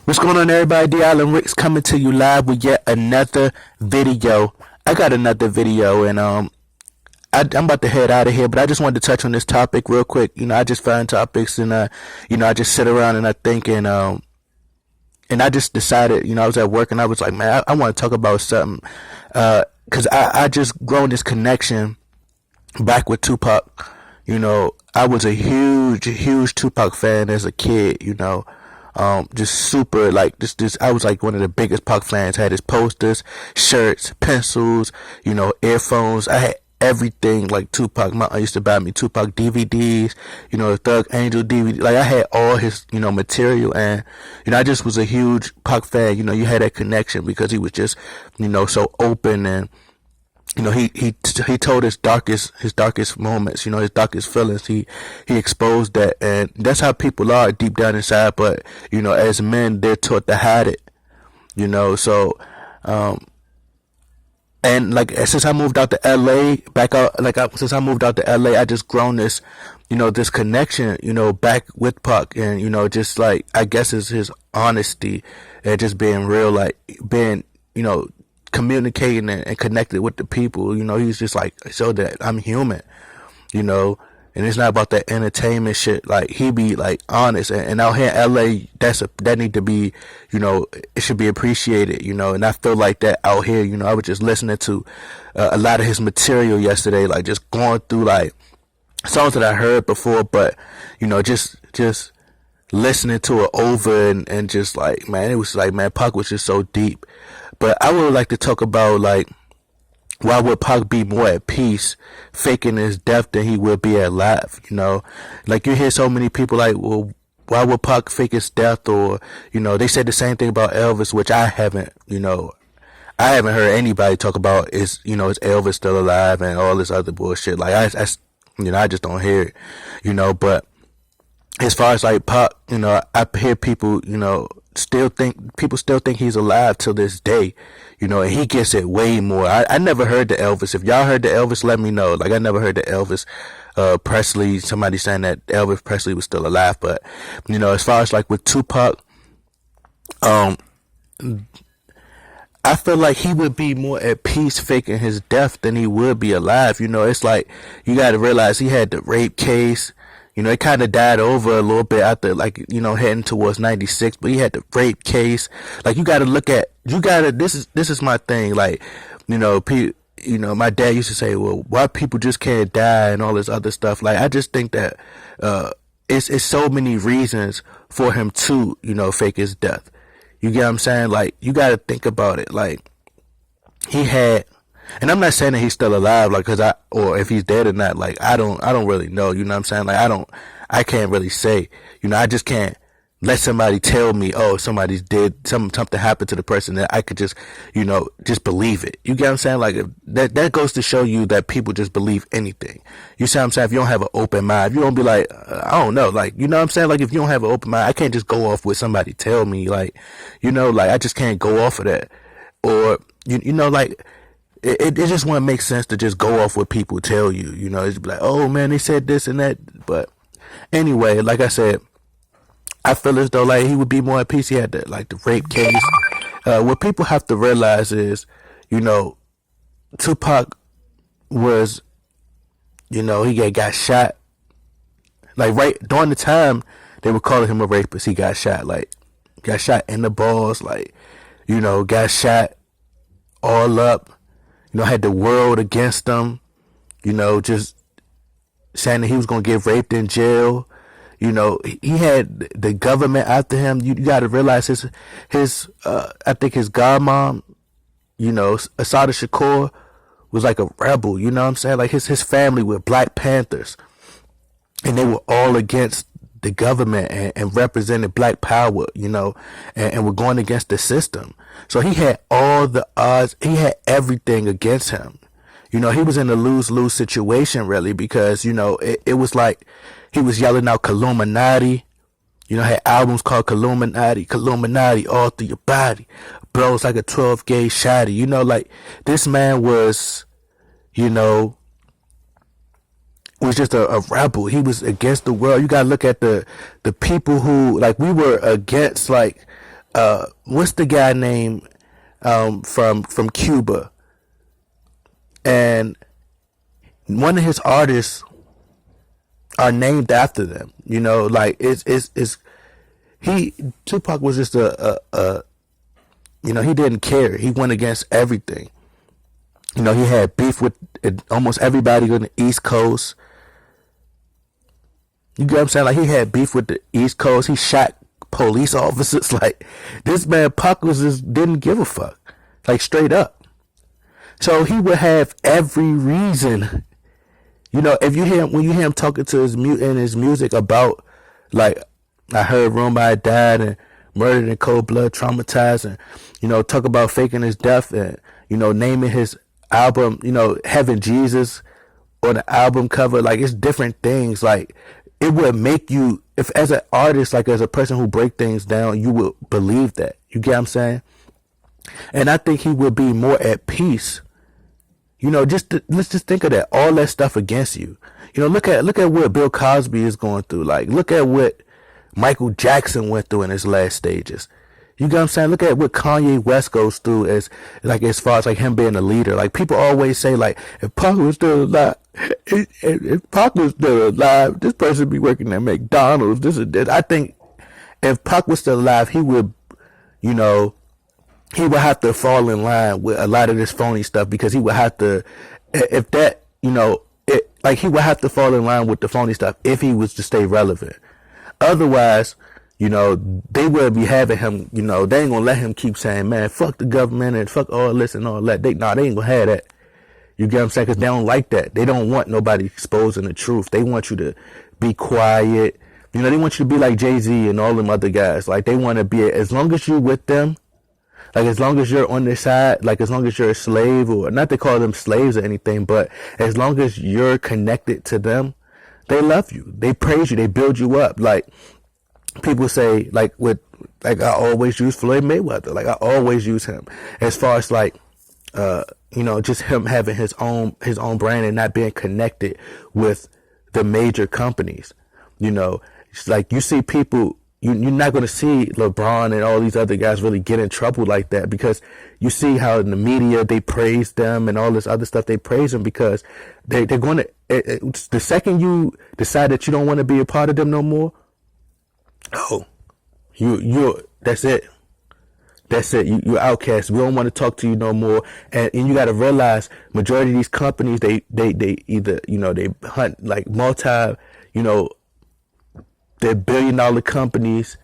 What's going on, everybody? D Island Ricks coming to you live with yet another video. I got another video, and I'm about to head out of here, but I just wanted to touch on this topic real quick. I just find topics, and I just sit around and I think, and I just decided, I was at work and I was like, man, I want to talk about something, because I just grown this connection back with Tupac. I was a huge Tupac fan as a kid. Just super, like, just I was like one of the biggest Pac fans. Had his posters, shirts, pencils, earphones. I had everything like Tupac. My aunt used to buy me Tupac DVDs, Thug Angel DVD. Like, I had all his, material, and I just was a huge Pac fan. You had that connection because he was just, so open, and he told his darkest moments, his darkest feelings. He exposed that, and that's how people are deep down inside. But as men, they're taught to hide it. So and like, since I moved out to LA, since I moved out to LA, I just grown this, this connection, back with Pac, and just like, I guess it's his honesty and just being real, like being, communicating and connected with the people. He's just like, so that I'm human, and it's not about that entertainment shit. Like, he be like honest, and out here in LA, that need to be, it should be appreciated, and I feel like that out here. I was just listening to a lot of his material yesterday, like just going through like songs that I heard before, but just listening to it over, and just like, man, it was like, man, Pac was just so deep. But I would like to talk about, like, why would Pac be more at peace faking his death than he would be alive? Like, you hear so many people like, well, why would Pac fake his death? Or, they said the same thing about Elvis, which I haven't heard anybody talk about is Elvis still alive and all this other bullshit. Like, I just don't hear it, but as far as like Pac, I hear people, still think he's alive till this day, and he gets it way more. I never heard the Elvis. If y'all heard the Elvis, let me know. Like, I never heard the Elvis Presley, somebody saying that Elvis Presley was still alive. But as far as like with Tupac, I feel like he would be more at peace faking his death than he would be alive. It's like, you got to realize he had the rape case. It kind of died over a little bit after, like, heading towards 96, but he had the rape case. Like, this is my thing. Like, my dad used to say, well, why people just can't die and all this other stuff. Like, I just think that, it's so many reasons for him to, fake his death. You get what I'm saying? Like, you got to think about it. Like, he had, and I'm not saying that he's still alive, like, or if he's dead or not, like, I don't really know, you know what I'm saying? Like, I can't really say, I just can't let somebody tell me, oh, somebody's dead, something happened to the person, that I could just, just believe it. You get what I'm saying? Like, that goes to show you that people just believe anything. You see what I'm saying? If you don't have an open mind, if you don't be like, I don't know, like, you know what I'm saying? Like, if you don't have an open mind, I can't just go off with somebody tell me, like, like, I just can't go off of that. Or, like, it just wouldn't make sense to just go off what people tell you. It's like, oh man, they said this and that. But anyway, like I said, I feel as though, like, he would be more at peace. He had the rape case. What people have to realize is, Tupac was, he got shot. Like, right during the time they were calling him a rapist, he got shot. Like, got shot in the balls. Like, got shot all up. Had the world against him, just saying that he was going to get raped in jail. He had the government after him. You got to realize his I think his godmom, Assata Shakur, was like a rebel. You know what I'm saying? Like, his family were Black Panthers, and they were all against the government and represented Black power, and were going against the system. So he had all the odds. He had everything against him. He was in a lose-lose situation, really, because, it was like he was yelling out Illuminati. Had albums called Illuminati all through your body. Blows like a 12-gauge shotty. Like, this man was, was just a rebel. He was against the world. You gotta look at the people who, like, we were against, like, what's the guy name from Cuba, and one of his artists are named after them. You know, like it's Tupac was just a you know, he didn't care. He went against everything. You know, he had beef with almost everybody on the East Coast. You get what I'm saying? Like, he had beef with the East Coast. He shot police officers. Like, this man, Pac, was just didn't give a fuck. Like, straight up. So he would have every reason. You know, if you hear when you hear him talking to his music about, like, I heard Roma died and murdered in cold blood, traumatized, and, you know, talk about faking his death and, you know, naming his album, you know, having Jesus on the album cover. Like, it's different things. Like, it would make you, if as an artist, like as a person who break things down, you would believe that. You get what I'm saying? And I think he would be more at peace. You know, let's just think of that. All that stuff against you. You know, look at what Bill Cosby is going through. Like, look at what Michael Jackson went through in his last stages. You get what I'm saying? Look at what Kanye West goes through as far as like him being a leader. Like, people always say, like, if Pac was still alive, if Pac was still alive, this person would be working at McDonald's. This and that. I think if Pac was still alive, he would, you know, he would have to fall in line with a lot of this phony stuff, because he would have to, if that, you know, he would have to fall in line with the phony stuff if he was to stay relevant. Otherwise, you know, they will be having him, you know, they ain't gonna let him keep saying, man, fuck the government and fuck all this and all that. They ain't gonna have that. You get what I'm saying? Because they don't like that. They don't want nobody exposing the truth. They want you to be quiet. You know, they want you to be like Jay-Z and all them other guys. Like, they want to be, as long as you're with them, like, as long as you're on their side, like, as long as you're a slave, or not to call them slaves or anything, but as long as you're connected to them, they love you. They praise you. They build you up. Like, people say, like, I always use Floyd Mayweather. Like, I always use him as far as, like, you know, just him having his own brand and not being connected with the major companies. You know, it's like, you see people, you're not going to see LeBron and all these other guys really get in trouble like that, because you see how in the media they praise them and all this other stuff. They praise them because they're going to, the second you decide that you don't want to be a part of them no more, oh, that's it. That's it. You're outcast. We don't want to talk to you no more. And you got to realize, majority of these companies, they either, you know, they hunt like multi, you know, they're $1 billion companies,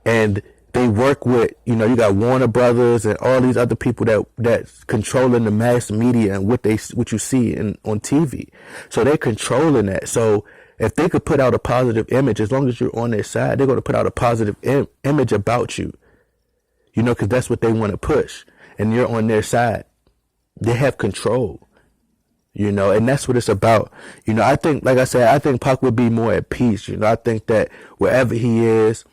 and they work with, you know, you got Warner Brothers and all these other people that's controlling the mass media and what you see on TV. So they're controlling that. So if they could put out a positive image, as long as you're on their side, they're going to put out a positive image about you. You know, because that's what they want to push, and you're on their side. They have control. You know, and that's what it's about. You know, I think, like I said, I think Pac would be more at peace. You know, I think that wherever he is,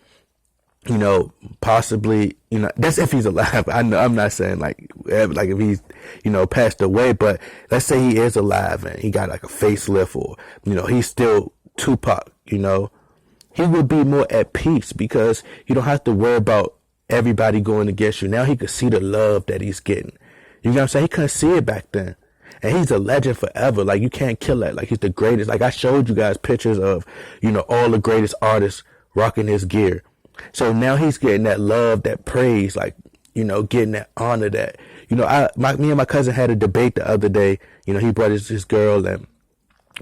you know, possibly, you know, that's if he's alive. I know, I'm not saying like if he's, you know, passed away, but let's say he is alive and he got like a facelift, or, you know, he's still Tupac, you know, he would be more at peace, because you don't have to worry about everybody going against you. Now he could see the love that he's getting. You know what I'm saying? He couldn't see it back then. And he's a legend forever. Like, you can't kill that. Like, he's the greatest. Like, I showed you guys pictures of, you know, all the greatest artists rocking his gear. So now he's getting that love, that praise, like, you know, getting that honor, that, you know, me and my cousin had a debate the other day. You know, he brought his girl, and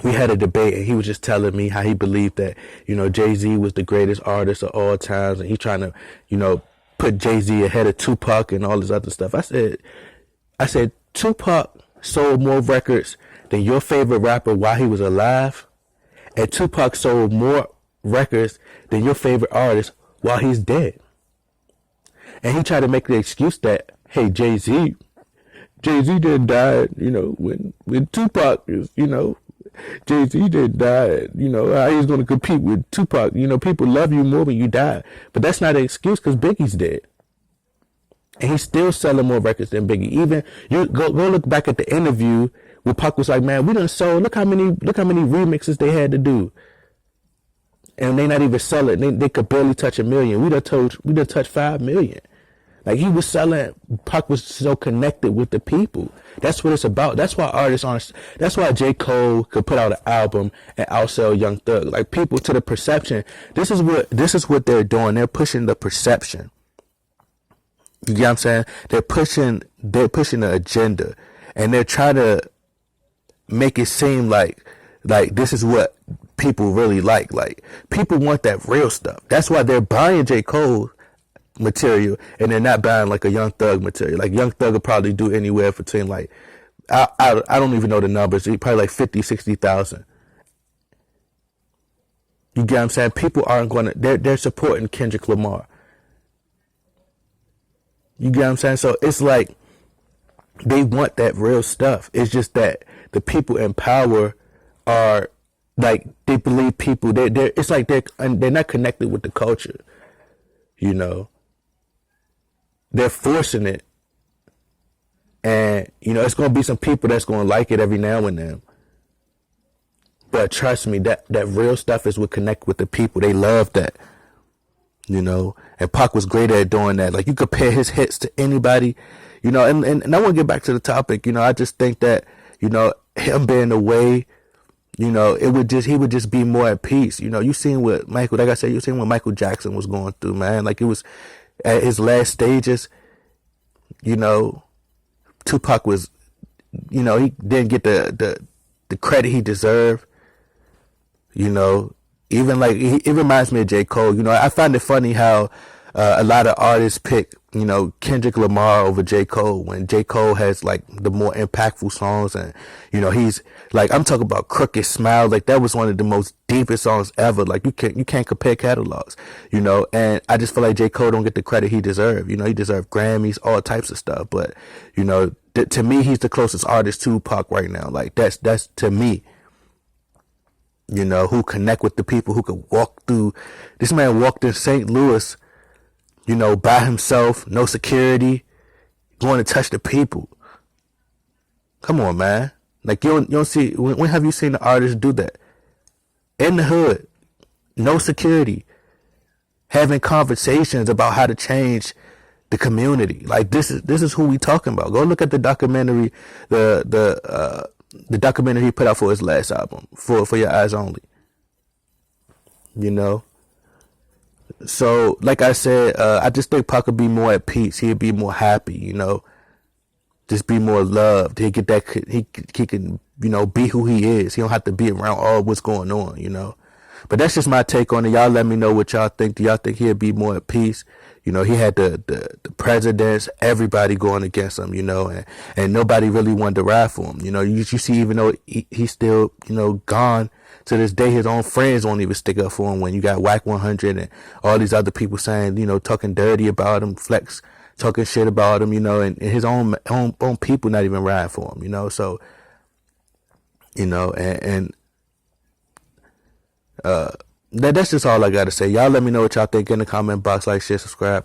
we had a debate, and he was just telling me how he believed that, you know, Jay-Z was the greatest artist of all times, and he's trying to, you know, put Jay-Z ahead of Tupac and all this other stuff. I said, Tupac sold more records than your favorite rapper while he was alive, and Tupac sold more records than your favorite artist while he's dead. And he tried to make the excuse that, hey, Jay-Z didn't die, you know, when Tupac is, you know, Jay-Z didn't die, you know, how he's going to compete with Tupac. You know, people love you more when you die. But that's not an excuse, because Biggie's dead. And he's still selling more records than Biggie. Even, you go look back at the interview where Pac was like, man, we done sold, look how many remixes they had to do. And they not even selling. They could barely touch 1 million. We done touched 5 million. Like he was selling, Pac was so connected with the people. That's what it's about. That's why artists aren't, that's why J. Cole could put out an album and outsell Young Thug. Like people to the perception, this is what they're doing. They're pushing the perception. You get what I'm saying? They're pushing the agenda, and they're trying to make it seem like this is what people really like. Like people want that real stuff. That's why they're buying J. Cole material and they're not buying like a Young Thug material. Like Young Thug will probably do anywhere between like I don't even know the numbers. Probably like 50, 60,000. You get what I'm saying? People aren't going to. They're supporting Kendrick Lamar. You get what I'm saying? So it's like they want that real stuff. It's just that the people in power are like, they believe people. It's like they're not connected with the culture. You know, they're forcing it, and you know it's gonna be some people that's gonna like it every now and then. But trust me, that real stuff is what connect with the people. They love that. You know, and Pac was great at doing that. Like you compare his hits to anybody, you know, and I want to get back to the topic. You know, I just think that, you know, him being away, you know, he would just be more at peace. You know, you seen what Michael, like I said, you seen what Michael Jackson was going through, man. Like it was at his last stages, you know, Tupac was, you know, he didn't get the credit he deserved, you know. Even like, it reminds me of J. Cole. You know, I find it funny how a lot of artists pick, you know, Kendrick Lamar over J. Cole when J. Cole has like the more impactful songs. And, you know, he's like, I'm talking about Crooked Smile. Like that was one of the most deepest songs ever. Like you can't compare catalogs, you know. And I just feel like J. Cole don't get the credit he deserved. You know, he deserved Grammys, all types of stuff. But, you know, to me, he's the closest artist to Pac right now. Like that's to me. You know, who connect with the people, who could walk through. This man walked in St. Louis, you know, by himself, no security, going to touch the people. Come on, man. Like you don't see. When have you seen the artist do that? In the hood, no security, having conversations about how to change the community. Like this is who we talking about. Go look at the documentary, the documentary he put out for his last album, for Your Eyes Only. You know? So, like I said, I just think Pac would be more at peace. He'd be more happy, you know? Just be more loved. He can, you know, be who he is. He don't have to be around all what's going on, you know? But that's just my take on it. Y'all let me know what y'all think. Do y'all think he'd be more at peace? You know, he had the presidents, everybody going against him, you know, and nobody really wanted to ride for him. You know, you see, even though he's still, you know, gone to this day, his own friends won't even stick up for him when you got Whack 100 and all these other people saying, you know, talking dirty about him, Flex talking shit about him, you know, and his own people not even riding for him, you know. So, you know, that's just all I got to say. Y'all let me know what y'all think in the comment box. Like, share, subscribe.